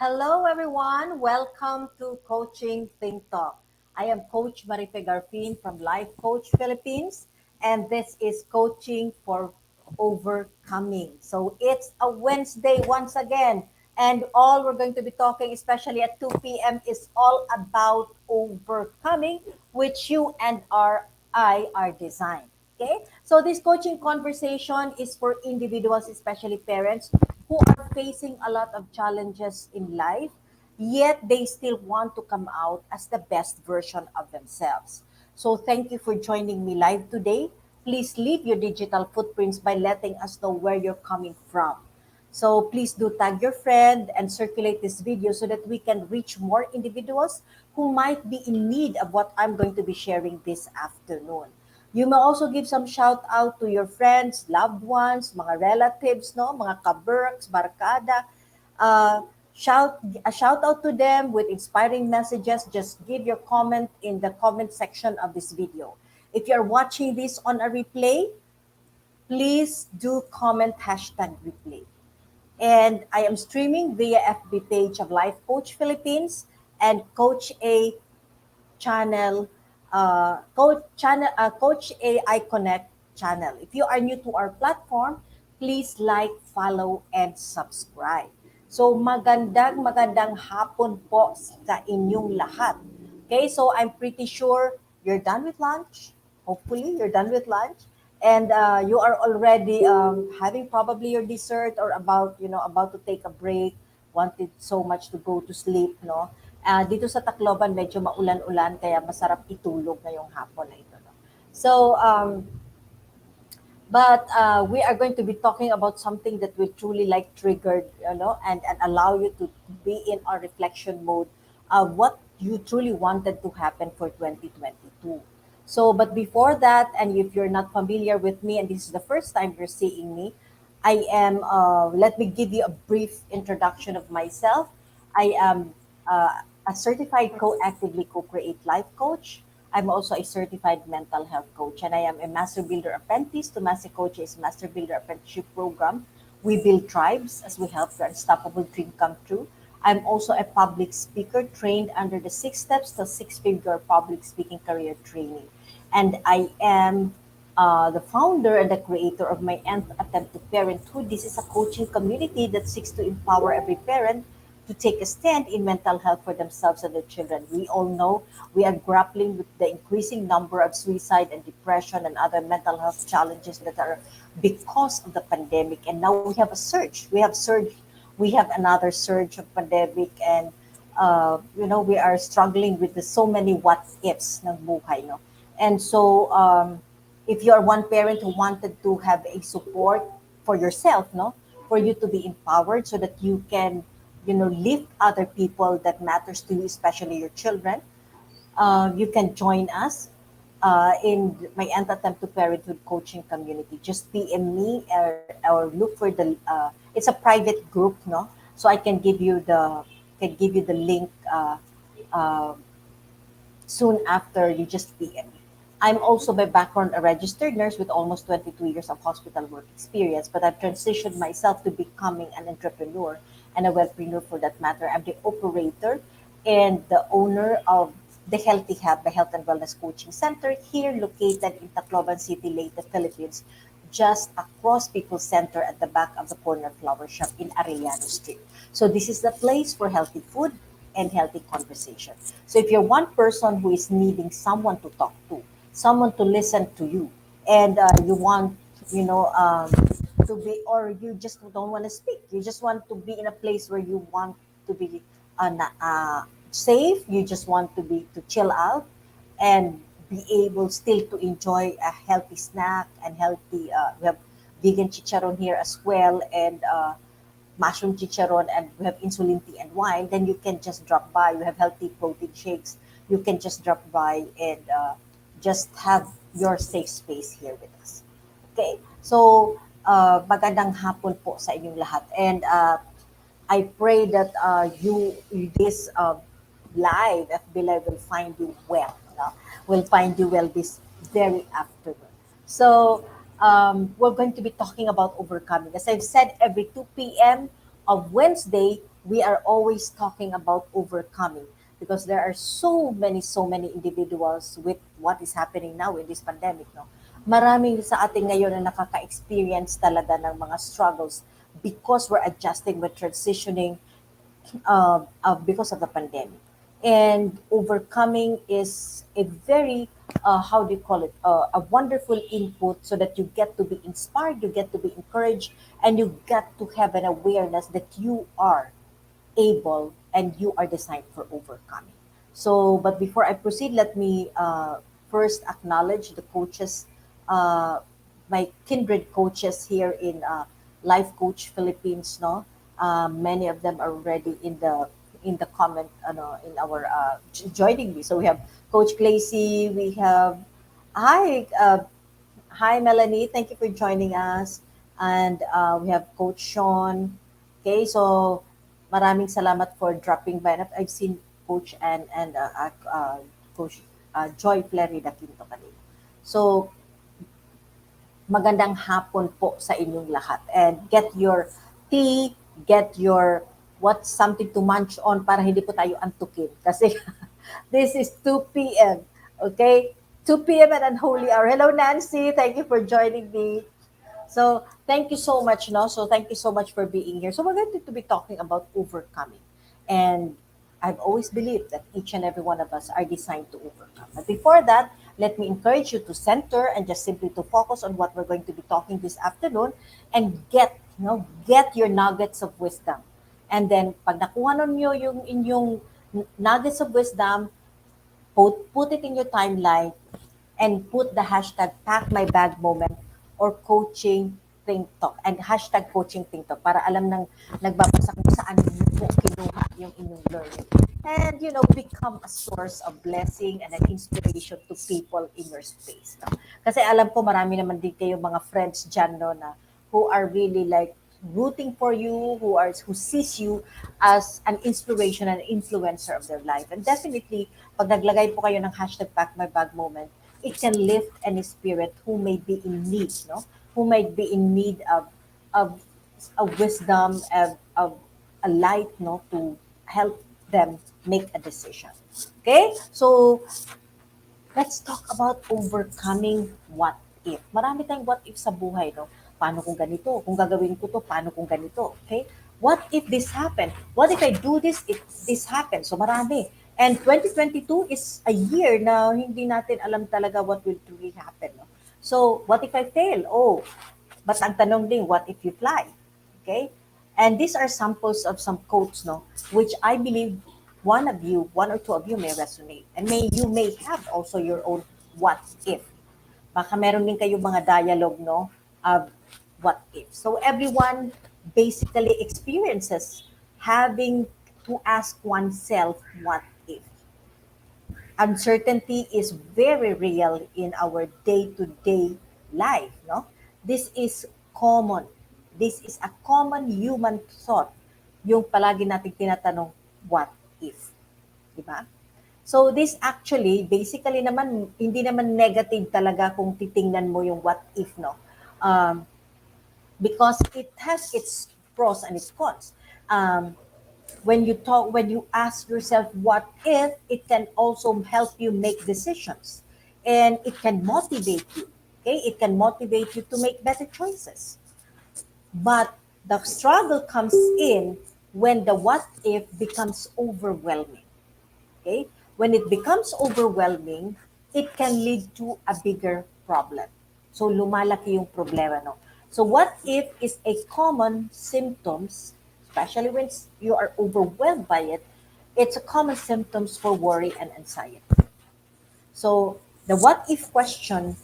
Hello, everyone. Welcome to Coaching Think Talk. I am Coach Marife Garfin from Life Coach Philippines, and this is Coaching for Overcoming. So it's a Wednesday once again, and all we're going to be talking, especially at 2 p.m., is all about overcoming, which you and I are designed. Okay, so this coaching conversation is for individuals, especially parents who are facing a lot of challenges in life, yet they still want to come out as the best version of themselves. So, thank you for joining me live today. Please leave your digital footprints by letting us know where you're coming from. So please do tag your friend and circulate this video so that we can reach more individuals who might be in need of what I'm going to be sharing this afternoon. You may also give some shout out to your friends, loved ones, mga relatives, no, mga kaberks, barkada. Uh, a shout out to them with inspiring messages. Just give your comment in the comment section of this video. If you're watching this on a replay, please do comment hashtag replay. And I am streaming via FB page of Life Coach Philippines and Coach A channel, Coach AI Connect channel. If you are new to our platform, please like, follow, and subscribe. So magandang hapon po sa inyong lahat. Okay, so I'm pretty sure you're done with lunch. Hopefully, you're done with lunch, and you are already having probably your dessert or about to take a break. Wanted so much to go to sleep, no? Dito sa Tacloban, medyo maulan-ulan, kaya masarap itulog ngayong hapon na ito. No? So, but we are going to be talking about something that will truly like trigger, and allow you to be in a reflection mode of what you truly wanted to happen for 2022. So, but before that, and if you're not familiar with me, and this is the first time you're seeing me, let me give you a brief introduction of myself. I am a certified co-actively co-create life coach. I'm also a certified mental health coach, and I am a Master Builder Apprentice to Master Coach's Master Builder Apprenticeship Program. We build tribes as we help your unstoppable dream come true. I'm also a public speaker trained under the 6 steps to six-figure public speaking career training. And I am the founder and the creator of my nth attempt to parenthood. This is a coaching community that seeks to empower every parent to take a stand in mental health for themselves and their children. We all know we are grappling with the increasing number of suicide and depression and other mental health challenges that are because of the pandemic. And now we have a surge. We have another surge of pandemic, and we are struggling with so many what ifs ng buhay, no? And so if you are one parent who wanted to have a support for yourself, no, for you to be empowered so that you can, lift other people that matters to you, especially your children, you can join us in my Nth Attempt to Parenthood coaching community. Just PM me, or look for it's a private group, no? So I can give you the link uh, soon after you just PM me. I'm also by background a registered nurse with almost 22 years of hospital work experience, but I've transitioned myself to becoming an entrepreneur and a wellpreneur for that matter. I'm the operator and the owner of the Healthy Hub, the Health and Wellness Coaching Center, here located in Tacloban City, Leyte, Philippines, just across People's Center at the back of the corner flower shop in Arellano Street. So this is the place for healthy food and healthy conversation. So if you're one person who is needing someone to talk to, someone to listen to you, and you want, you know, um, to be, or you just don't want to speak, you just want to be in a place where you want to be safe, you just want to chill out and be able still to enjoy a healthy snack and healthy, we have vegan chicharon here as well, and mushroom chicharon, and we have insulin tea and wine, then you can just drop by. You have healthy protein shakes. You can just drop by and just have your safe space here with us. Okay? So, magandang hapon po sa inyong lahat. And I pray that this live, FB Live will find you well. No? Will find you well this very afternoon. So we're going to be talking about overcoming. As I've said, every 2 p.m. of Wednesday, we are always talking about overcoming because there are so many individuals with what is happening now in this pandemic, no? Maraming sa atin ngayon na nakaka-experience talaga ng mga struggles because we're adjusting, we're transitioning because of the pandemic. And overcoming is a very, how do you call it, a wonderful input so that you get to be inspired, you get to be encouraged, and you get to have an awareness that you are able and you are designed for overcoming. So, but before I proceed, let me first acknowledge the coaches, uh, my kindred coaches here in Life Coach Philippines. No, many of them are already in the comment, in our joining me. So we have Coach Clacy, we have hi, hi Melanie, thank you for joining us, and we have Coach Sean. Okay, so maraming salamat for dropping by. I've seen Coach and Coach Joy Flerida Quinto kanina. So, magandang hapon po sa inyong lahat. And get your tea, get your what something to munch on para hindi po tayo antukin. Kasi this is 2 p.m. Okay? 2 p.m. at unholy hour. Hello, Nancy. Thank you for joining me. So thank you so much, no? So thank you so much for being here. So we're going to be talking about overcoming. And I've always believed that each and every one of us are designed to overcome. But before that, let me encourage you to center and just simply to focus on what we're going to be talking this afternoon and get your nuggets of wisdom. And then pag nakuha ninyo yung inyong nuggets of wisdom, put it in your timeline and put the hashtag pack my bag moment or coaching think talk and hashtag coaching think talk para alam ng nagbabasa kung saan niyo po kinuha yung inyong learning. And, become a source of blessing and an inspiration to people in your space. No? Kasi alam ko marami naman din kayo mga friends dyan, no, na who are really like rooting for you, who sees you as an inspiration and influencer of their life. And definitely, pag naglagay po kayo ng hashtag pack my bag moment, it can lift any spirit who may be in need, no? Who might be in need of a wisdom, of a light, no, to help them make a decision. Okay? So let's talk about overcoming what if. Marami tayong what if sa buhay, no? Paano kung ganito? Kung gagawin ko to, paano kung ganito? Okay? What if this happened? What if I do this if this happens? So marami. And 2022 is a year na hindi natin alam talaga what will truly happen. No? So, what if I fail? Oh, but ang tanong din, what if you fly? Okay? And these are samples of some quotes, no, which I believe one or two of you may resonate. And you may have also your own what if. Baka meron din kayo mga dialogue, no, of what if. So everyone basically experiences having to ask oneself what if. Uncertainty is very real in our day-to-day life, no? This is common. This is a common human thought. Yung palagi nating tinatanong, what if? Diba? So this actually, basically naman, hindi naman negative talaga kung titingnan mo yung what if, no? Um, because it has its pros and its cons. When you ask yourself what if, it can also help you make decisions, and it can motivate you. Okay, it can motivate you to make better choices. But the struggle comes in when the what if becomes overwhelming. Okay? When it becomes overwhelming, it can lead to a bigger problem. So lumalaki yung problema, no? So what if is a common symptoms, especially when you are overwhelmed by it, it's a common symptoms for worry and anxiety. So the what if question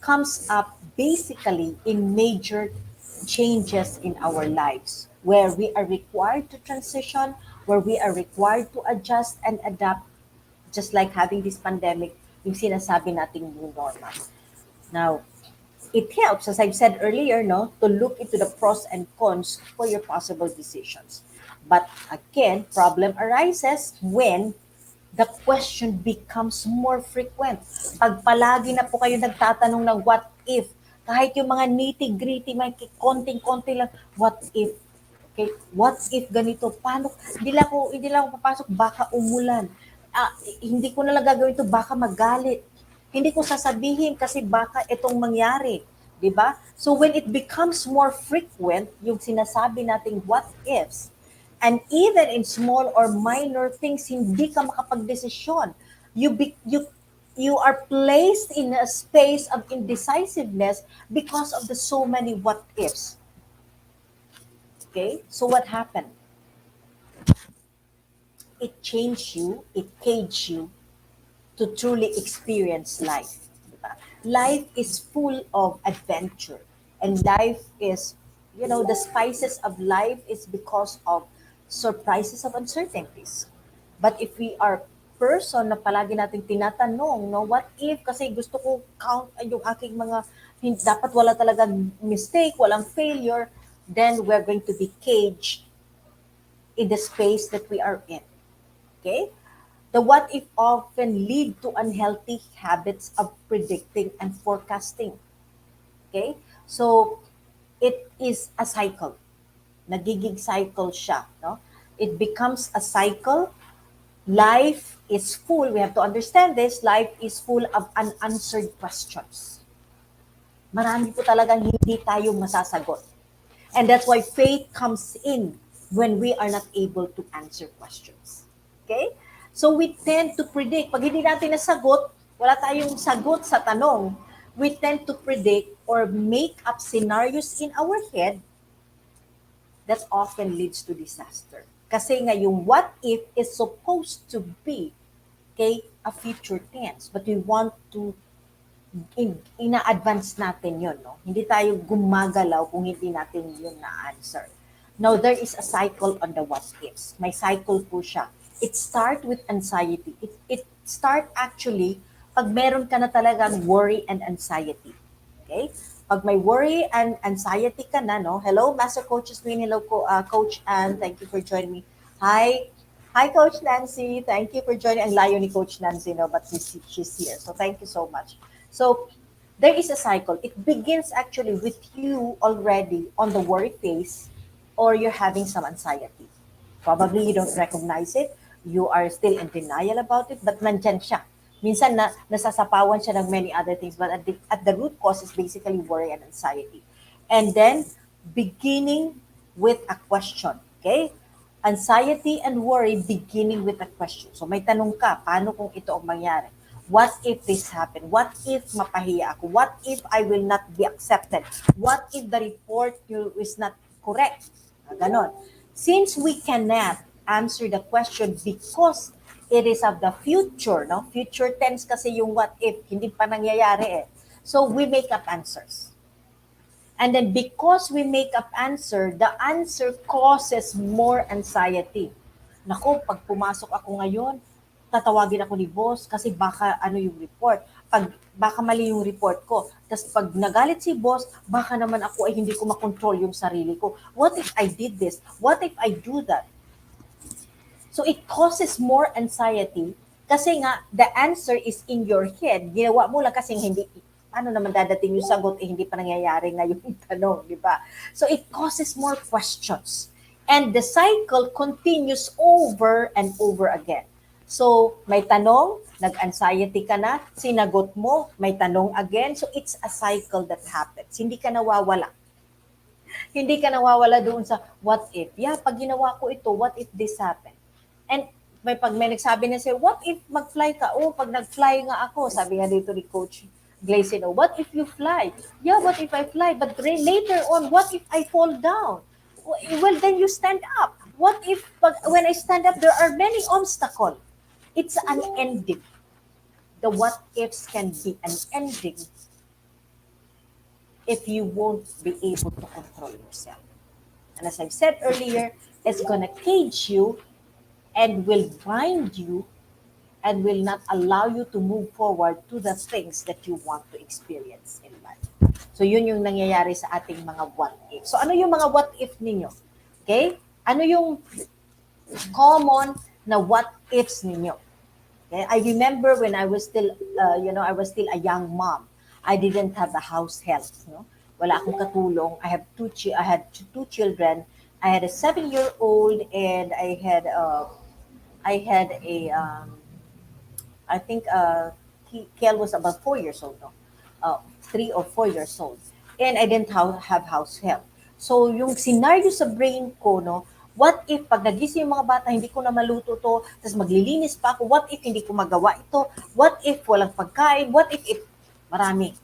comes up basically in major changes in our lives where we are required to transition, where we are required to adjust and adapt, just like having this pandemic, yung sinasabi nating new normal. Now, it helps, as I've said earlier, no, to look into the pros and cons for your possible decisions. But again, problem arises when the question becomes more frequent. Pag palagi na po kayo nagtatanong ng what if, kahit yung mga nitty-gritty, may konting-konti lang, what if? Okay, what if ganito? Paano? Hindi lang ako papasok, baka umulan. Hindi ko na lang gagawin ito, baka magalit. Hindi ko sasabihin kasi baka itong mangyari. 'Di ba? So when it becomes more frequent, yung sinasabi nating what ifs, and even in small or minor things, hindi ka makapagdesisyon. You are placed in a space of indecisiveness because of the so many what ifs. Okay? So what happened? It changed you, it caged you to truly experience life. Diba? Life is full of adventure, and life is, the spices of life is because of surprises of uncertainties. But if we are person na palagi nating tinatanong, no, what if, kasi gusto ko count yung aking mga, dapat wala talagang mistake, walang failure, then we're going to be caged in the space that we are in. Okay? The what if often lead to unhealthy habits of predicting and forecasting. Okay? So, it is a cycle. Nagiging cycle siya. No? It becomes a cycle. Life is full. We have to understand this. Life is full of unanswered questions. Marami po talagang hindi tayo masasagot. And that's why faith comes in when we are not able to answer questions. Okay? So we tend to predict. Pag hindi natin nasagot, wala tayong sagot sa tanong, we tend to predict or make up scenarios in our head that often leads to disaster. Kasi nga yung what if is supposed to be, okay, a future tense. But we want to ina-advance natin yun, no? Hindi tayo gumagalaw kung hindi natin yun na-answer. Now, there is a cycle on the what ifs. May cycle po siya. It start with anxiety. It start actually pag meron ka na talagang worry and anxiety. Okay? Pag may worry and anxiety ka na, no? Hello, Master Coach Sween. Hello, Coach Ann. Thank you for joining me. Hi. Hi, Coach Nancy. Thank you for joining. Ang layo ni Coach Nancy, no? But she's here. So, thank you so much. So there is a cycle. It begins actually with you already on the worry phase or you're having some anxiety. Probably you don't recognize it. You are still in denial about it, but nandyan siya. Minsan nasasapawan siya ng many other things, but at the root cause is basically worry and anxiety. And then beginning with a question. Okay? Anxiety and worry beginning with a question. So may tanong ka, paano kung ito ang mangyari? What if this happened? What if mapahiya ako? What if I will not be accepted? What if the report is not correct? Ganon. Since we cannot answer the question because it is of the future, no? Future tense kasi yung what if, hindi pa nangyayari eh. So we make up answers. And then because we make up answer, the answer causes more anxiety. Naku, pag pumasok ako ngayon, tatawagin ako ni boss kasi baka ano yung report. Baka mali yung report ko. Tapos pag nagalit si boss, baka naman ako ay hindi ko makontrol yung sarili ko. What if I did this? What if I do that? So it causes more anxiety kasi nga the answer is in your head. Ginawa mo lang kasi hindi ano naman dadating yung sagot hindi pa nangyayari ngayon yung tanong, di ba? So it causes more questions. And the cycle continues over and over again. So may tanong, nag-anxiety ka na, sinagot mo, may tanong again. So it's a cycle that happens. Hindi ka nawawala. Hindi ka nawawala doon sa what if. Yeah, pag ginawa ko ito, what if this happened? And pag may nagsabi na siya, what if mag-fly ka? Oh, pag nag-fly nga ako, sabi nga dito ni Coach Glazino, what if you fly? Yeah, what if I fly? But later on, what if I fall down? Well, then you stand up. What if, when I stand up, there are many obstacles. It's an ending. The what ifs can be an ending if you won't be able to control yourself. And as I've said earlier, it's gonna cage you and will bind you and will not allow you to move forward to the things that you want to experience in life. So yun yung nangyayari sa ating mga what if. So ano yung mga what if ninyo? Okay? Ano yung common na what ifs ninyo? Okay? I remember when I was still, I was still a young mom. I didn't have a house help. No? Wala akong katulong. I had two children. I had a 7 year old, and I had a I think Kel was about 4 years old, no? 3 or 4 years old. And I didn't have house help. So yung scenario sa brain ko, no, what if pag nagising yung mga bata, hindi ko na maluto to, tapos maglilinis pa ako, what if hindi ko magawa ito, what if walang pagkain, what if, marami,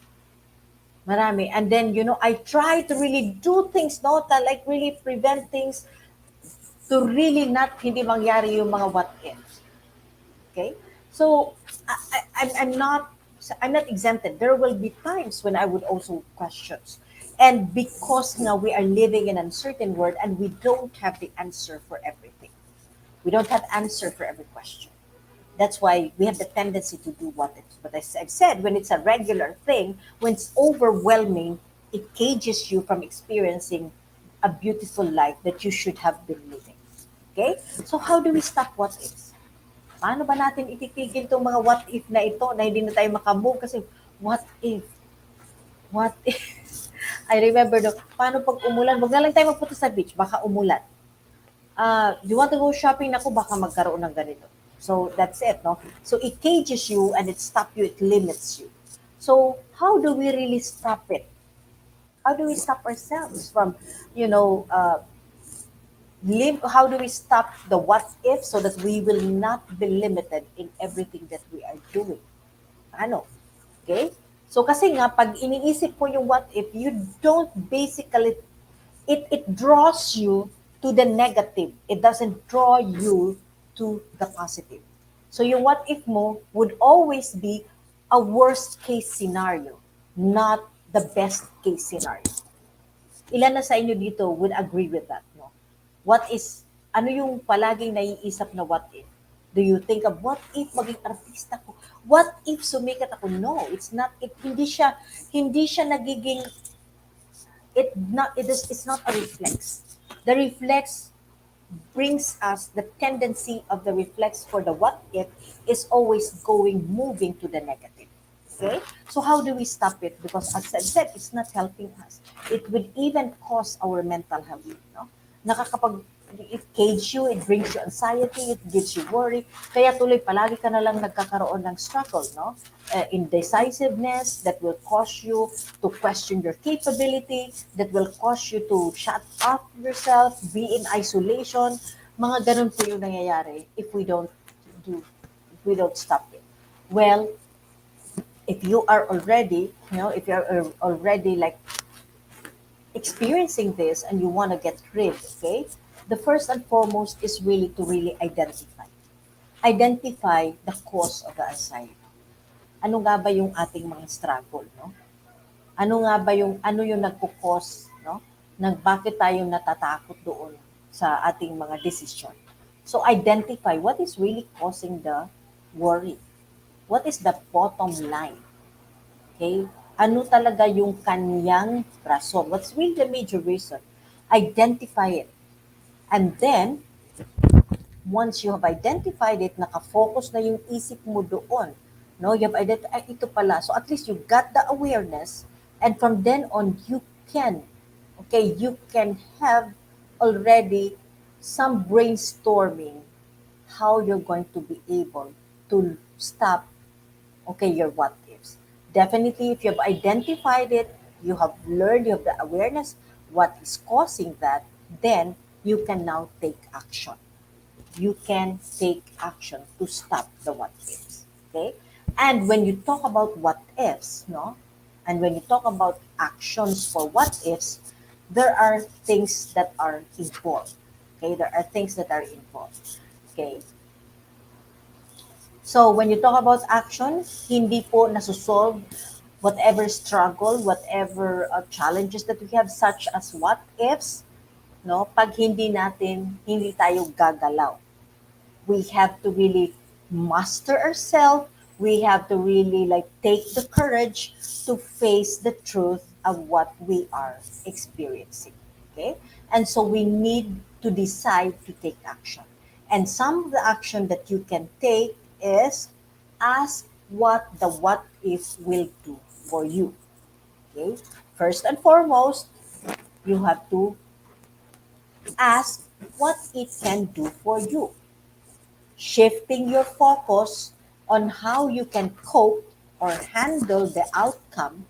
marami. And then, I try to really do things, no, to like really prevent things to really not hindi mangyari yung mga what ifs. Okay, so I'm not exempted. There will be times when I would also questions, and because now we are living in an uncertain world and we don't have the answer for everything. We don't have answer for every question. That's why we have the tendency to do what it's. But as I've said, when it's a regular thing, when it's overwhelming, it cages you from experiencing a beautiful life that you should have been living. Okay, so how do we stop what ifs? Paano ba natin ititigil 'tong mga what if na ito na hindi na tayo maka-move kasi what if? What if? I remember paano 'pag umulan, wag na lang tayo magpunta sa beach, baka umulan. You want to go shopping, naku baka magkaroon ng ganito. So that's it, no? So it cages you and it stop you, it limits you. So how do we really stop it? How do we stop ourselves from, you know, how do we stop the what if so that we will not be limited in everything that we are doing? Ano? Okay? So kasi nga, pag iniisip mo yung what if, you don't basically, it draws you to the negative. It doesn't draw you to the positive. So yung what if mo would always be a worst case scenario, not the best case scenario. Ilan na sa inyo dito would agree with that, no? What is, ano yung palaging naiisip na what if? Do you think of what if maging artista ko? What if sumikat ako? No, it's not, hindi siya nagiging, it's not a reflex. The reflex brings us the tendency of the reflex for the what if is always moving to the negative. Okay? So how do we stop it? Because as I said, it's not helping us. It would even cause our mental health. No? Nakakapag it cage you, it brings you anxiety, it gives you worry. Kaya tuloy palagi ka na lang nagkakaroon ng struggle, no? Indecisiveness that will cause you to question your capability, that will cause you to shut off yourself, be in isolation. Mga ganun po yung nangyayari do, if we don't stop it. Well, if you are already, if you are already like experiencing this and you want to get rid, okay, the first and foremost is really to really identify the cause of the anxiety. Ano nga ba yung ating mga struggle, no? Ano yung nagko-cause, no? Nang bakit tayo natatakot doon sa ating mga decision. So identify what is really causing the worry. What is the bottom line? Okay? Ano talaga yung kanyang rason? What's really the major reason? Identify it. And then, once you have identified it, nakafocus na yung isip mo doon. No, you have identified, ay, ito pala. So at least you got the awareness, and from then on, you can have already some brainstorming how you're going to be able to stop, okay, your what ifs. Definitely, if you have identified it, you have learned, you have the awareness, what is causing that, then you can now take action. You can take action to stop the what ifs. Okay? And when you talk about what ifs, no? And when you talk about actions for what ifs, there are things that are involved. Okay? There are things that are involved. Okay? So when you talk about action, hindi po nasusolve whatever struggle, whatever challenges that we have, such as what ifs, no? Pag hindi tayo gagalaw. We have to really master ourselves. We have to really like take the courage to face the truth of what we are experiencing. Okay? And so we need to decide to take action. And some of the action that you can take is ask what the what if will do for you. Okay? First and foremost, you have to Ask what it can do for you. Shifting your focus on how you can cope or handle the outcome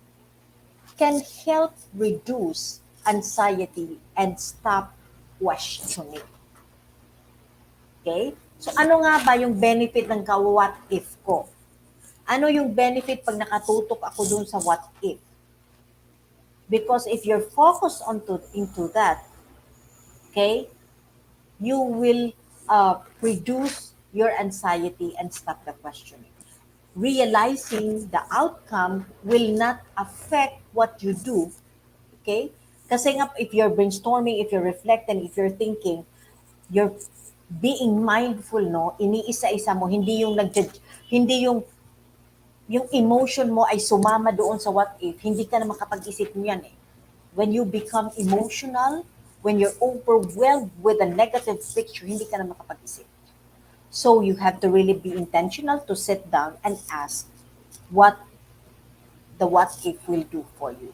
can help reduce anxiety and stop questioning. Okay? So ano nga ba yung benefit ng ka-what if ko? Ano yung benefit pag nakatutok ako dun sa what if? Because if you're focused into that, okay, you will reduce your anxiety and stop the questioning. Realizing the outcome will not affect what you do, okay? Kasi nga, if you're brainstorming, if you're reflecting, if you're thinking, you're being mindful, no? Iniisa-isa mo, hindi yung emotion mo ay sumama doon sa what if, hindi ka na makapag-isip niyan eh. When you become emotional, when you're overwhelmed with a negative picture, hindi ka na makapag-isip. So you have to really be intentional to sit down and ask what the what if will do for you.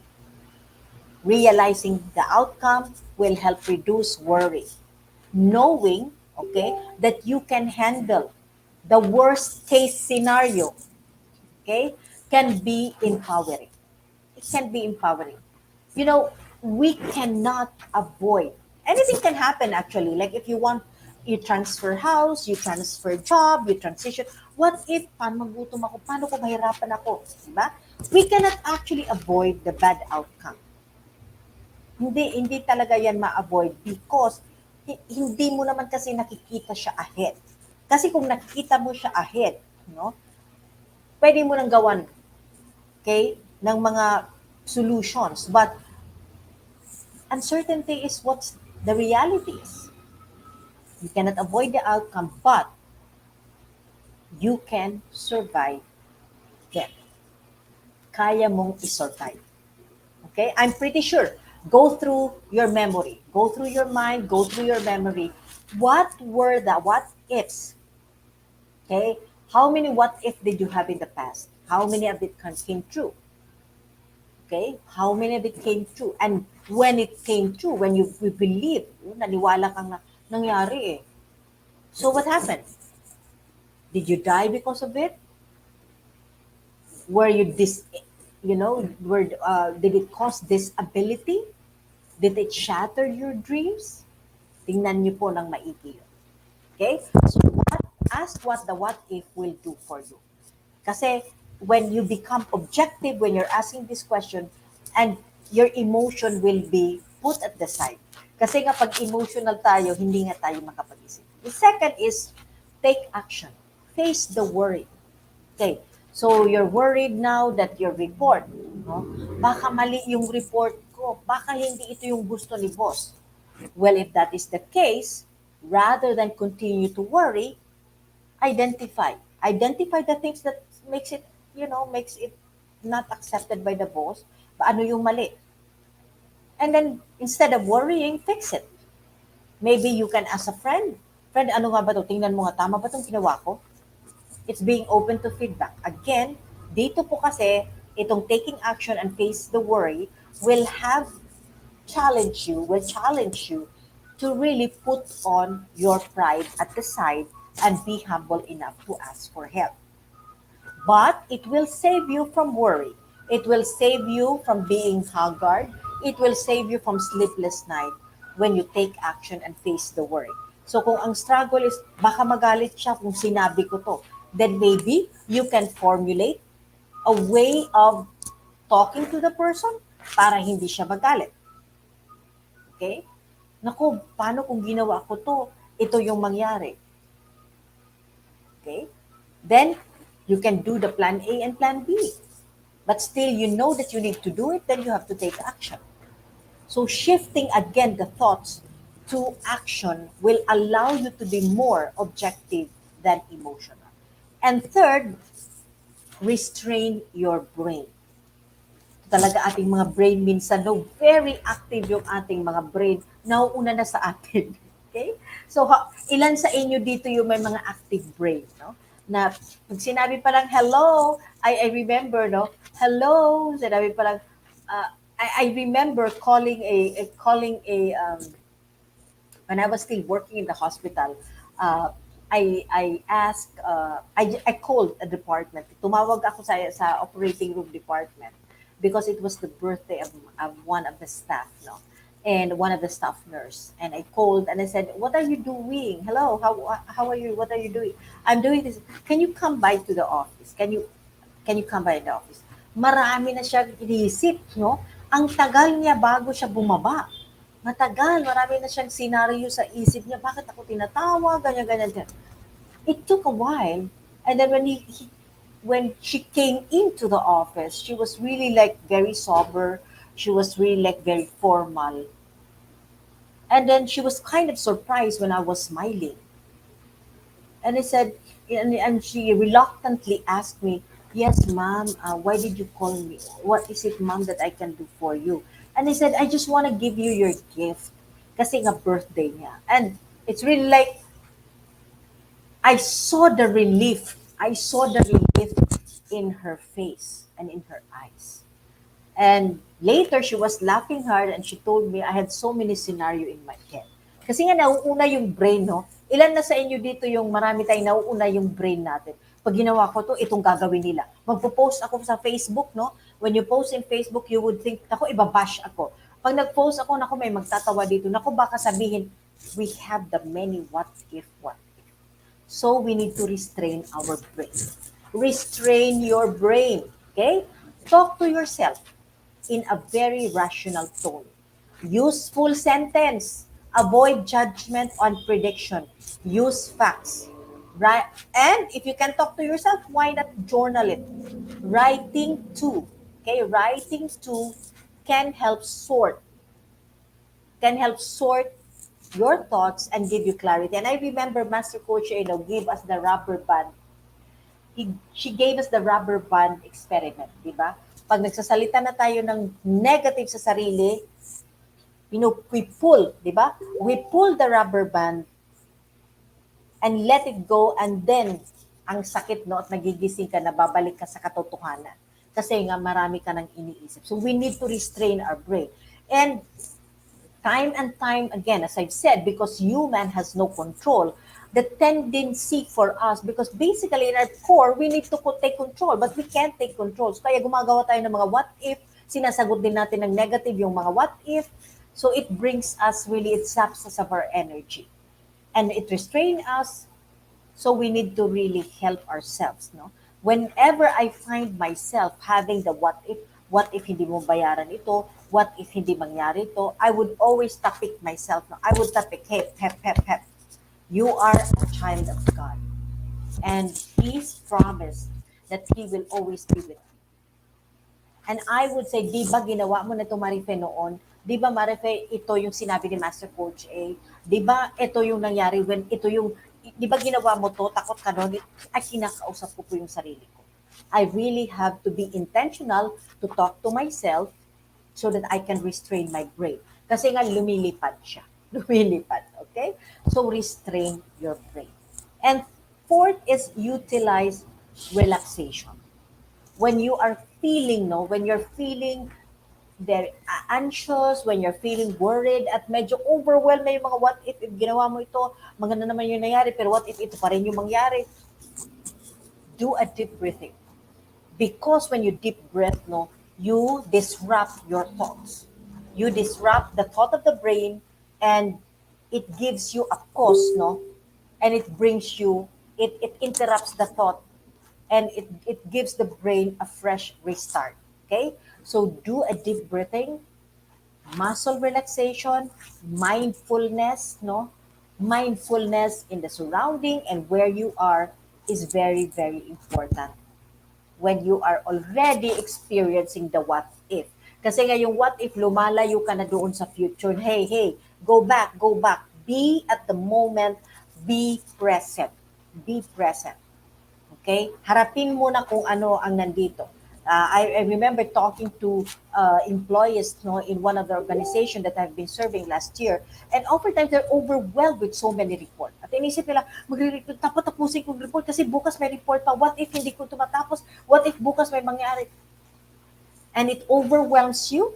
Realizing the outcome will help reduce worry. Knowing, okay, that you can handle the worst case scenario, okay, can be empowering. It can be empowering. You know, we cannot avoid anything can happen actually. Like if you want, you transfer house, you transfer job, you transition. What if paano magutom ako? Paano kung mahirapan ako? Diba? We cannot actually avoid the bad outcome. Hindi talaga yan ma-avoid because hindi mo naman kasi nakikita siya ahead. Kasi kung nakikita mo siya ahead, no, pwede mo nang gawan, okay, ng mga solutions. But uncertainty is what the reality is. You cannot avoid the outcome, but you can survive them. Kaya mong isurvive. Okay? I'm pretty sure. Go through your memory. Go through your mind. Go through your memory. What were the what ifs? Okay? How many what if did you have in the past? How many of it came true? Okay? How many of it came true? And when it came true, when you believe, naniwala kang nangyari eh. So what happened? Did you die because of it? Were you did it cause disability? Did it shatter your dreams? Tingnan niyo po ng maigi yun. Okay? So ask what the what if will do for you. Kasi when you become objective, when you're asking this question, and your emotion will be put at the side. Kasi nga pag emotional tayo, hindi nga tayo makapag-isip. The second is take action. Face the worry. Okay. So you're worried now that your report, no? Baka mali yung report ko. Baka hindi ito yung gusto ni boss. Well, if that is the case, rather than continue to worry, identify. Identify the things that makes it not accepted by the boss. Ano yung mali? And then, instead of worrying, fix it. Maybe you can ask a friend. Friend, ano nga ba to? Tingnan mo nga, tama ba itong ginawa ko? It's being open to feedback. Again, dito po kasi, itong taking action and face the worry will challenge you to really put on your pride at the side and be humble enough to ask for help. But it will save you from worry. It will save you from being haggard. It will save you from sleepless night when you take action and face the worry. So kung ang struggle is baka magalit siya kung sinabi ko to, then maybe you can formulate a way of talking to the person para hindi siya magalit. Okay? Naku, paano kung ginawa ko to? Ito yung mangyari. Okay? Then, you can do the plan A and plan B. But still, you know that you need to do it, then you have to take action. So, shifting again the thoughts to action will allow you to be more objective than emotional. And third, restrain your brain. Talaga ating mga brain minsan, no, very active yung ating mga brain, nauuna na sa atin. Okay? So, ilan sa inyo dito yung may mga active brain, no? Na pag sinabi pa lang, hello, I remember, no? Hello, sinabi pa lang, I remember calling a when I was still working in the hospital, I asked, I called a department. Tumawag ako sa operating room department because it was the birthday of one of the staff, no? And one of the staff nurse. And I called and I said, "What are you doing? Hello, how are you? What are you doing?" "I'm doing this. Can you come by to the office? Can you come by the office?" Marami na siyang inisip, no? Ang tagal niya bago siya bumaba. Matagal, marami na siyang senaryo sa isip niya, bakit ako tinatawag, ganyan, ganyan, ganyan. It took a while. And then when she came into the office, she was really like very sober. She was really like very formal. And then she was kind of surprised when I was smiling. And I said, and she reluctantly asked me, "Yes, ma'am, why did you call me? What is it, ma'am, that I can do for you?" And I said, "I just want to give you your gift. Kasi nga birthday niya." And it's really like, I saw the relief. I saw the relief in her face and in her eyes. And later, she was laughing hard and she told me I had so many scenario in my head. Kasi nga nauuna yung brain, no? Ilan na sa inyo dito yung marami tayong nauuna yung brain natin. Pag ginawa ko to, itong gagawin nila. Magpo-post ako sa Facebook, no? When you post in Facebook, you would think, ako, ibabash ako. Pag nag-post ako, naku, may magtatawa dito. Naku, baka sabihin, we have the many what if, what if. So we need to restrain our brain. Restrain your brain, okay? Talk to yourself in a very rational tone. Use full sentence. Avoid judgment on prediction. Use facts. Right? And if you can talk to yourself, why not journal it? Writing too. Okay, writing too can help sort your thoughts and give you clarity. And I remember Master Coach, gave us the rubber band. She gave us the rubber band experiment, di ba? Pag nagsasalita na tayo ng negative sa sarili, we pull, di ba? We pull the rubber band and let it go, and then ang sakit, no, at nagigising ka, nababalik ka sa katotohanan. Kasi nga marami ka nang iniisip. So we need to restrain our brain. And time and time again, as I've said, because human has no control, the tendency for us, because basically in our core, we need to take control, but we can't take control. So kaya gumagawa tayo ng mga what if, sinasagot din natin ng negative yung mga what if, so it brings us really, it saps us of our energy. And it restrains us, so we need to really help ourselves, no? Whenever I find myself having the what if hindi mo bayaran ito, what if hindi mangyari ito, I would always topic myself, no? I would topic, hey, pep, pep, pep. You are a child of God. And He's promised that He will always be with you. And I would say, di ba ginawa mo na ito, Marife, noon? Di ba, Marife, ito yung sinabi ni Master Coach A? Di ba ito yung nangyari when ito yung, di ba ginawa mo to, takot ka noon? Ay, kinakausap ko po yung sarili ko. I really have to be intentional to talk to myself so that I can restrain my brain. Kasi nga lumilipad siya. Lumilipad, okay? So restrain your brain. And fourth is utilize relaxation. When you are feeling, no, when you're feeling very anxious, when you're feeling worried at medyo overwhelmed na yung mga what if ginawa mo ito, maganda naman yung nangyari, pero what if ito pa rin yung mangyari, do a deep breathing. Because when you deep breath, no, you disrupt your thoughts. You disrupt the thought of the brain, and it gives you a pause, no? And it brings you, it interrupts the thought, and it gives the brain a fresh restart. Okay? So do a deep breathing, muscle relaxation, mindfulness, no? Mindfulness in the surrounding and where you are is very, very important when you are already experiencing the what if. Kasi nga yung what if, lumalayo ka na doon sa future. Hey, hey, go back, go back. Be at the moment, be present. Be present. Okay? Harapin mo na kung ano ang nandito. I remember talking to employees, no, in one of the organization that I've been serving last year, and oftentimes they're overwhelmed with so many reports. At inisip nila, magre-report, tapusin kong report kasi bukas may report pa. What if hindi ko ito matapos? What if bukas may mangyari? And it overwhelms you.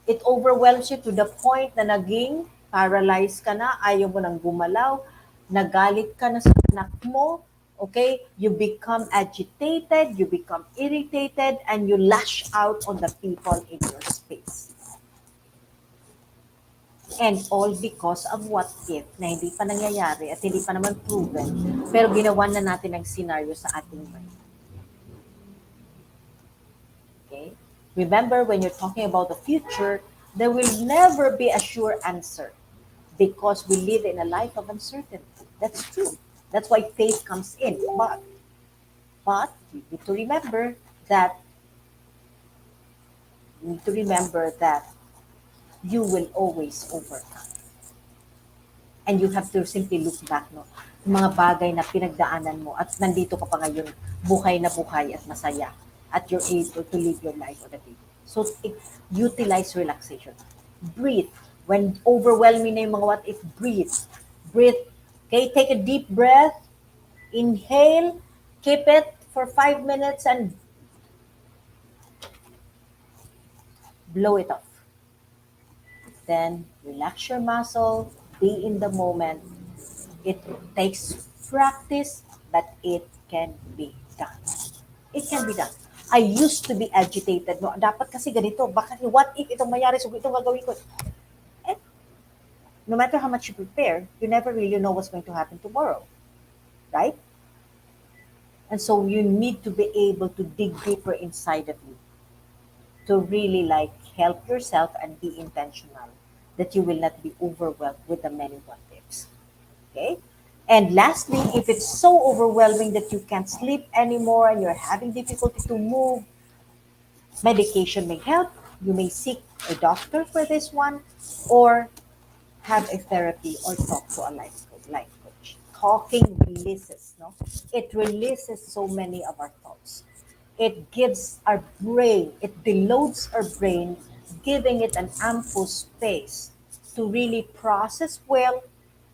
It overwhelms you to the point na naging paralyzed ka na, ayaw mo nang gumalaw, nagalit ka na sa anak mo, okay? You become agitated, you become irritated, and you lash out on the people in your space. And all because of what if na hindi pa nangyayari at hindi pa naman proven, pero ginawa na natin ang scenario sa ating mind. Okay? Remember, when you're talking about the future, there will never be a sure answer because we live in a life of uncertainty. That's true. That's why faith comes in. But you need to remember that you will always overcome. And you have to simply look back, no? Yung mga bagay na pinagdaanan mo at nandito ka pa ngayon, buhay na buhay at masaya at you're able to live your life on a day. So, utilize relaxation. Breathe. When overwhelming na yung mga what if, breathe. Breathe. Okay, take a deep breath. Inhale. Keep it for 5 minutes and blow it off. Then relax your muscle, be in the moment. It takes practice, but it can be done. It can be done. I used to be agitated. No, dapat kasi ganito. Bakit, what if itong mayari? So, itong gagawin ko. And no matter how much you prepare, you never really know what's going to happen tomorrow. Right? And so you need to be able to dig deeper inside of you to really like help yourself and be intentional that you will not be overwhelmed with the many what ifs. Okay? And lastly, if it's so overwhelming that you can't sleep anymore and you're having difficulty to move, medication may help. You may seek a doctor for this one or have a therapy or talk to a life coach. Talking releases, no? It releases so many of our thoughts. It gives our brain, it deloads our brain, giving it an ample space to really process well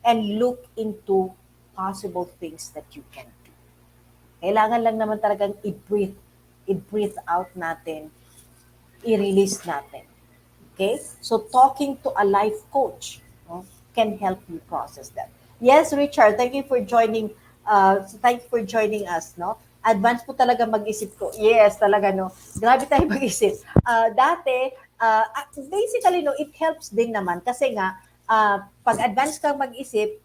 and look into possible things that you can do. Kailangan lang naman talagang i-breathe out natin, i-release natin. Okay? So talking to a life coach, no, can help you process that. Yes, Richard, thank you for joining us, no? Advance po talaga mag-isip ko. Yes, talaga, no? Grabe tayo mag-isip. Dati, basically, no, it helps din naman kasi nga, pag advance kang mag-isip,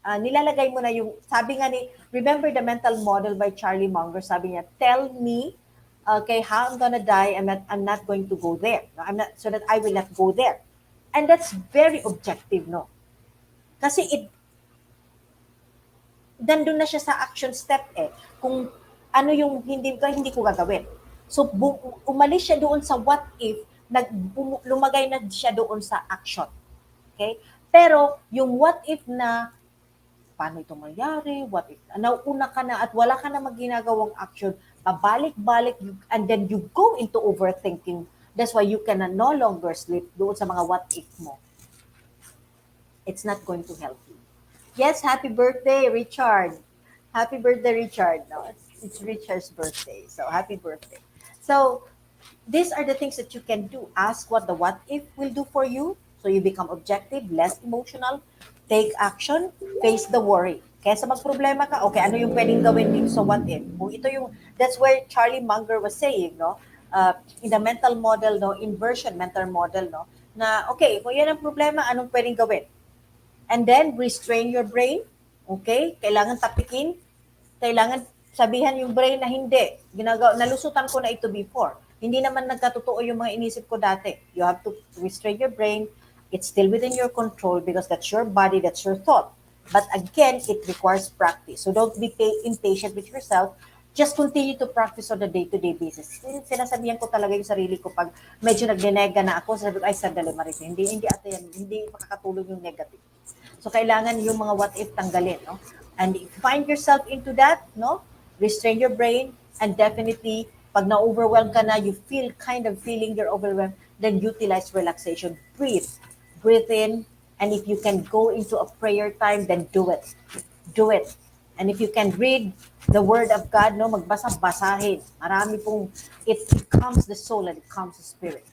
nilalagay mo na yung, sabi nga ni, remember the mental model by Charlie Munger, sabi niya, tell me, okay, how I'm gonna die, I'm not going to go there. No? I'm not, so that I will not go there. And that's very objective, no? Kasi nandun na siya sa action step eh. Kung ano yung hindi ko gagawin. So, umalis siya doon sa what if, lumagay na siya doon sa action. Okay? Pero, yung what if na paano ito mangyari, what if, nauuna ka na at wala ka na magginagawang action, pabalik-balik, and then you go into overthinking. That's why you can no longer sleep doon sa mga what if mo. It's not going to help you. Yes, happy birthday, Richard. Happy birthday, Richard. No, it's Richard's birthday. So, happy birthday. So, these are the things that you can do. Ask what the what if will do for you. So you become objective, less emotional, take action, face the worry. Kaya sa magproblema ka, okay, ano yung pwedeng gawin dito sa what if? Kung ito yung, that's where Charlie Munger was saying, no? In the mental model, no? Inversion mental model, no? Na, okay, kung yan ang problema, anong pwedeng gawin? And then, restrain your brain. Okay? Kailangan tapikin. Kailangan sabihan yung brain na hindi. Nalusutan ko na ito before. Hindi naman nagkatotoo yung mga inisip ko dati. You have to restrain your brain. It's still within your control because that's your body, that's your thought. But again, it requires practice. So don't be impatient with yourself. Just continue to practice on a day-to-day basis. Sinasabihan ko talaga yung sarili ko pag medyo nagnenega na ako, sabi ko, ay, sandali, Marife, hindi ate yan, hindi makakatulong yung negative. So, kailangan yung mga what if tanggalin, no? And if you find yourself into that, no? Restrain your brain and definitely, pag na-overwhelm ka na, you feel kind of feeling you're overwhelmed, then utilize relaxation. Breathe. Breathe in. And if you can go into a prayer time, then do it. Do it. And if you can read the Word of God, no, basahin. Marami pong, it calms the soul and it calms the spirit.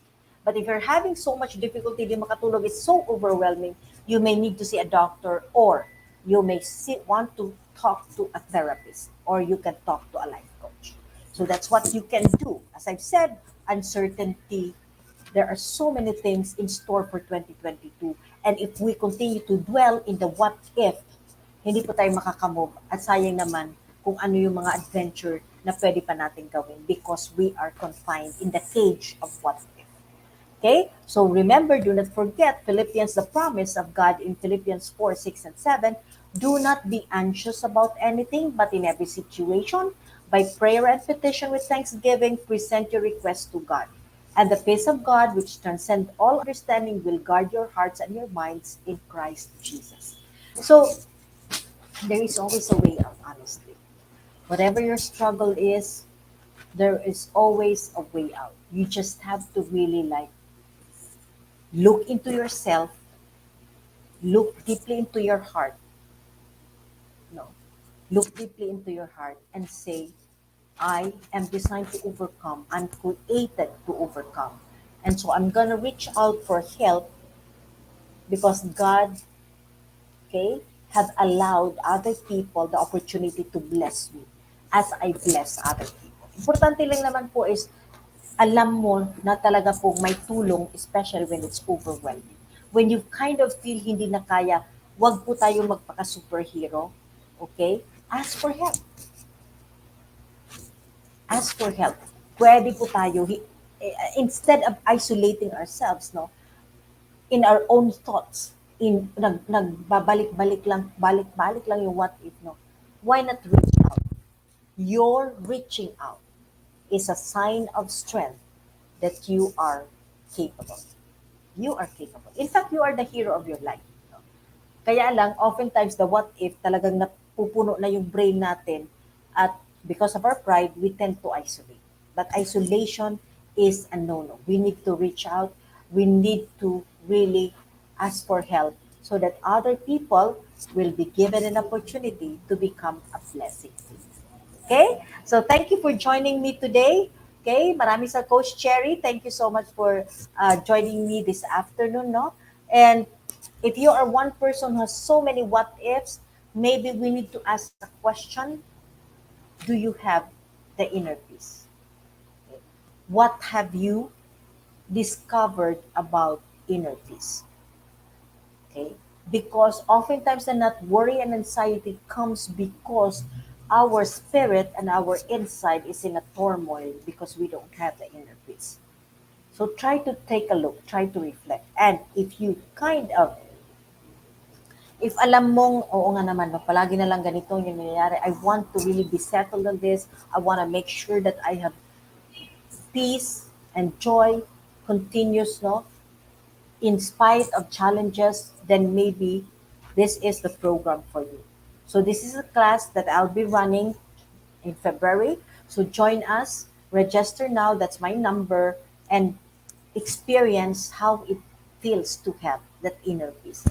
But if you're having so much difficulty di makatulog, it's so overwhelming, You may need to see a doctor, or you may want to talk to a therapist, or you can talk to a life coach. So that's what you can do. As I've said, uncertainty, there are so many things in store for 2022. And if we continue to dwell in the what if, hindi po tayo makakamove. At sayang naman kung ano yung mga adventure na pwede pa natin gawin because we are confined in the cage of what if. Okay? So remember, do not forget Philippians, the promise of God in Philippians 4, 6, and 7. Do not be anxious about anything, but in every situation, by prayer and petition with thanksgiving, present your requests to God. And the peace of God, which transcends all understanding, will guard your hearts and your minds in Christ Jesus. So there is always a way out, honestly. Whatever your struggle is, there is always a way out. You just have to really like look into yourself, look deeply into your heart. No, look deeply into your heart and say, I am designed to overcome. I'm created to overcome. And so I'm going to reach out for help because God, okay, have allowed other people the opportunity to bless me as I bless other people. Importante lang naman po is alam mo na talaga po may tulong, especially when it's overwhelming. When you kind of feel hindi na kaya, wag po tayo magpaka-superhero. Okay? Ask for help. Ask for help. Pwede po tayo, instead of isolating ourselves, no, in our own thoughts, nagbabalik-balik lang, balik-balik lang yung what if, no? Why not reach out? Your reaching out is a sign of strength that you are capable. You are capable. In fact, you are the hero of your life. No? Kaya lang, oftentimes, the what if talagang napupuno na yung brain natin at because of our pride, we tend to isolate. But isolation is a no-no. We need to reach out. We need to really ask for help so that other people will be given an opportunity to become a blessing. Okay? So thank you for joining me today. Okay? Marami sa Coach Cherry. Thank you so much for joining me this afternoon, no? And if you are one person who has so many what ifs, maybe we need to ask a question. Do you have the inner peace? Okay. What have you discovered about inner peace? Okay? Because oftentimes the not worry and anxiety comes because our spirit and our inside is in a turmoil because we don't have the inner peace. So try to take a look, try to reflect. And if you kind of, if alam mong, oo nga naman, no, palagi na lang ganito yung nangyayari, I want to really be settled on this, I want to make sure that I have peace and joy continues, no? In spite of challenges, then maybe this is the program for you. So this is a class that I'll be running in February. So join us, register now, that's my number, and experience how it feels to have that inner peace.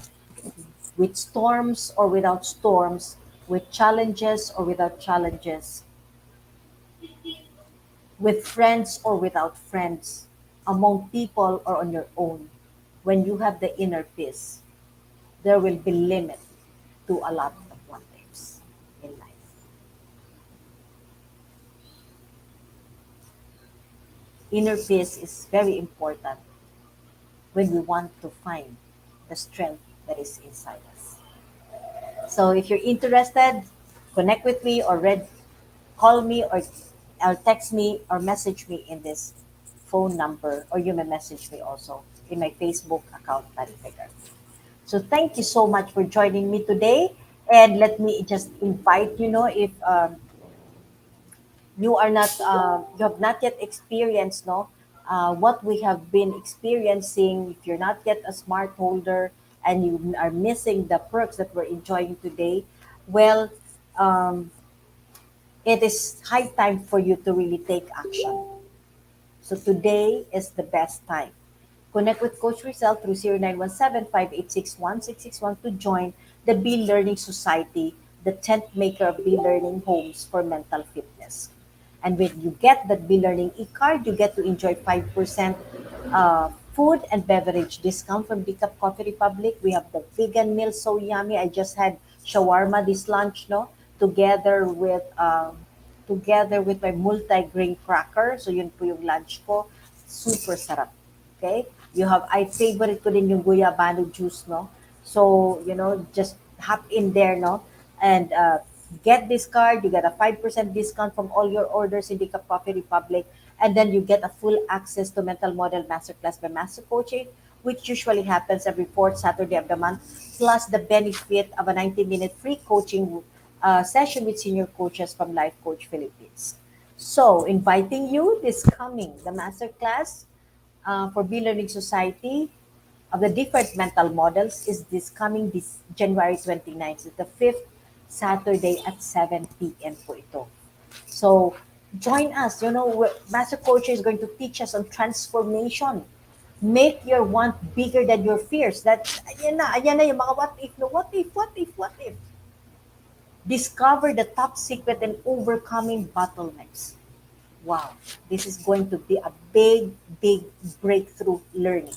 With storms or without storms, with challenges or without challenges, with friends or without friends, among people or on your own. When you have the inner peace, there will be limit to a lot of what ifs in life. Inner peace is very important when we want to find the strength that is inside us. So if you're interested, connect with me or call me or text me or message me in this phone number, or you may message me also in my Facebook account, Marife Garfin. So thank you so much for joining me today. And let me just invite you know if you are not you have not yet experienced no what we have been experiencing. If you're not yet a smart holder and you are missing the perks that we're enjoying today, well, um, it is high time for you to really take action. So today is the best time. Connect with Coach Rizal through 0917-586-1661 to join the Be Learning Society, the tent maker of Be Learning homes for mental fitness. And when you get that Be Learning e-card, you get to enjoy 5% Food and beverage discount from Big Cup Coffee Republic. We have the vegan meal so yummy. I just had shawarma this lunch, no, together with my multi-grain cracker. So yun po yung lunch ko. Super sarap. Okay? You have, I favorite ko din yung guyabano juice, no? So, just hop in there, no? And get this card. You get a 5% discount from all your orders in the Coffee Republic. And then you get a full access to Mental Model Masterclass by Master Coaching, which usually happens every fourth Saturday of the month, plus the benefit of a 90-minute free coaching session with senior coaches from Life Coach Philippines. So, inviting you this coming, the masterclass for Be Learning Society of the different mental models is this coming this January 29th. It's the fifth Saturday at 7 p.m. po ito. So, join us. Master Coach is going to teach us on transformation. Make your want bigger than your fears. Ayan na yung mga what if, no? What if. Discover the top secret in overcoming bottlenecks. Wow, this is going to be a big breakthrough learning.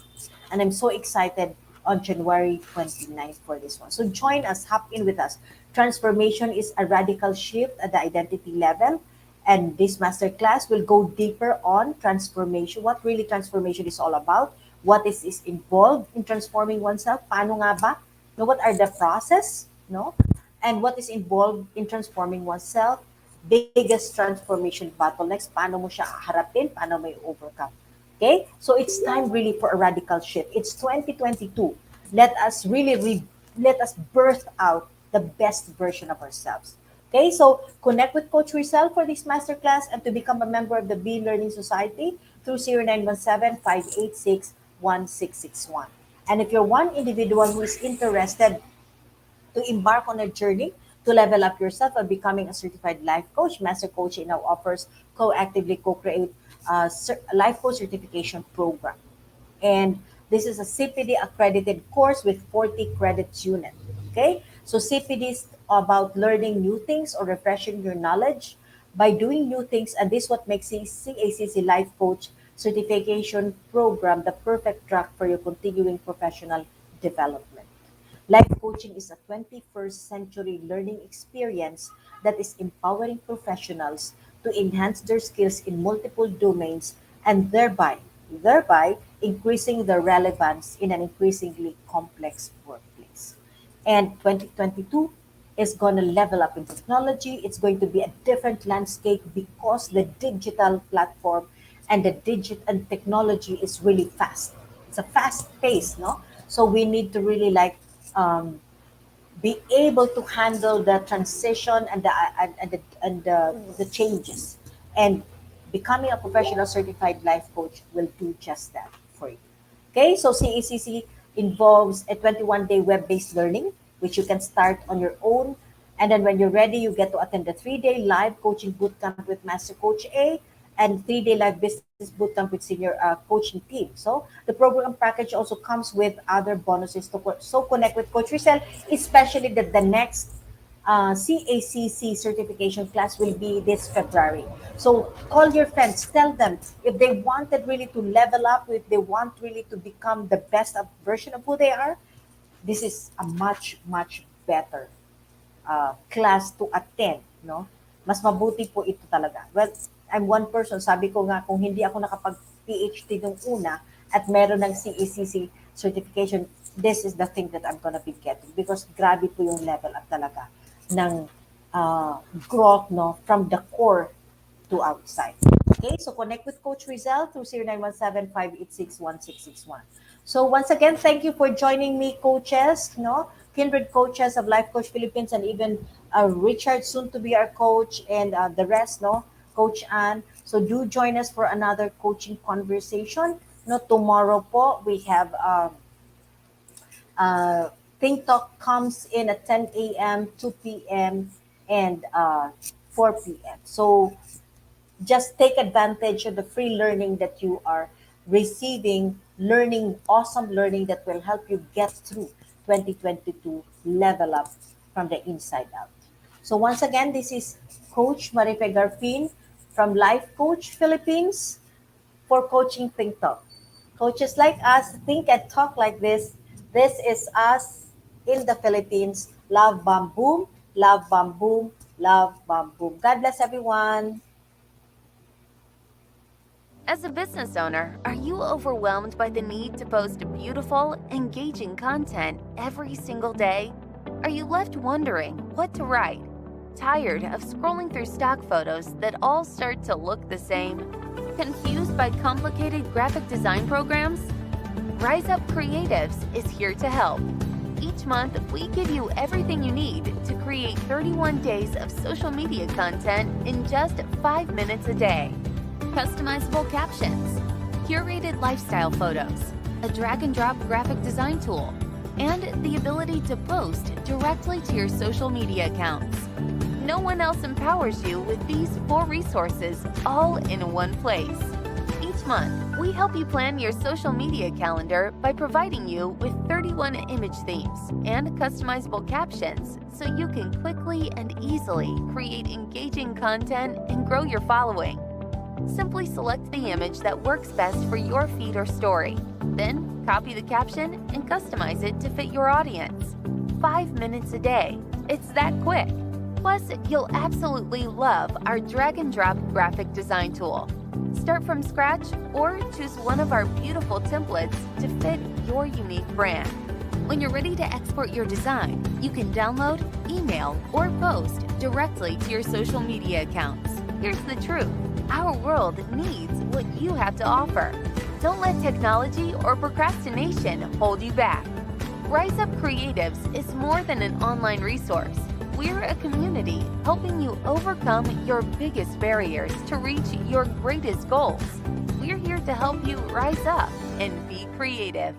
And I'm so excited on January 29th for this one. So join us, hop in with us. Transformation is a radical shift at the identity level. And this masterclass will go deeper on transformation, what really transformation is all about, what is involved in transforming oneself, paano nga ba, no, what are the process, no, and what is involved in transforming oneself, biggest transformation bottlenecks, paano mo siya harapin, paano mo i-overcome. Okay? So it's time really for a radical shift. It's 2022. Let us let us birth out the best version of ourselves. Okay? So connect with Coach Rizal for this masterclass and to become a member of the Be Learning Society through 0917-586-1661. And if you're one individual who is interested to embark on a journey to level up yourself and becoming a certified life coach, Master Coach now offers co-actively co-create life coach certification program. And this is a CPD accredited course with 40 credits unit. Okay, so CPD is about learning new things or refreshing your knowledge by doing new things, and this what makes CACC Life Coach certification program the perfect track for your continuing professional development. Life coaching is a 21st century learning experience that is empowering professionals to enhance their skills in multiple domains and thereby increasing their relevance in an increasingly complex workplace. And 2022 is going to level up in technology. It's going to be a different landscape because the digital platform and the digit and technology is really fast. It's a fast pace, no? So we need to really um, be able to handle the transition and the changes. And becoming a professional certified life coach will do just that for you. Okay, so CACC involves a 21-day web-based learning, which you can start on your own. And then when you're ready, you get to attend the 3-day live coaching bootcamp with Master Coach A and 3-day live business bootcamp with senior coaching team. So the program package also comes with other bonuses so connect with Coach Rizal, especially that the next CACC certification class will be this February. So call your friends, tell them if they wanted really to level up, if they want really to become the best version of who they are, this is a much better class to attend, no? Mas mabuti po ito talaga. Well, I'm one person, sabi ko nga, kung hindi ako nakapag-PhD nung una at meron ng CECC certification, this is the thing that I'm gonna be getting because grabe po yung level up talaga ng growth, no, from the core to outside. Okay, so connect with Coach Rizal through 0917-586-1661. So once again, thank you for joining me, coaches, no? Kindred coaches of Life Coach Philippines and even Richard, soon to be our coach, and the rest, no? Coach Ann. So do join us for another coaching conversation. No, tomorrow po, we have Think Talk comes in at 10 a.m., 2 p.m., and 4 p.m. So just take advantage of the free learning that you are receiving, learning, awesome learning that will help you get through 2022, level up from the inside out. So once again, this is Coach Marife Garfin from Life Coach Philippines for Coaching Think Talk. Coaches like us think and talk like this. This is us in the Philippines. Love, bam, boom. Love, bam, boom. Love, bam, boom. God bless everyone. As a business owner, are you overwhelmed by the need to post beautiful, engaging content every single day? Are you left wondering what to write? Tired of scrolling through stock photos that all start to look the same? Confused by complicated graphic design programs? Rise Up Creatives is here to help. Each month, we give you everything you need to create 31 days of social media content in just 5 minutes a day. Customizable captions, curated lifestyle photos, a drag and drop graphic design tool, and the ability to post directly to your social media accounts. No one else empowers you with these 4 resources all in one place. Each month, we help you plan your social media calendar by providing you with 31 image themes and customizable captions so you can quickly and easily create engaging content and grow your following. Simply select the image that works best for your feed or story. Then, copy the caption and customize it to fit your audience. 5 minutes a day. It's that quick. Plus, you'll absolutely love our drag and drop graphic design tool. Start from scratch or choose one of our beautiful templates to fit your unique brand. When you're ready to export your design, you can download, email, or post directly to your social media accounts. Here's the truth. Our world needs what you have to offer. Don't let technology or procrastination hold you back. Rise Up Creatives is more than an online resource. We're a community helping you overcome your biggest barriers to reach your greatest goals. We're here to help you rise up and be creative.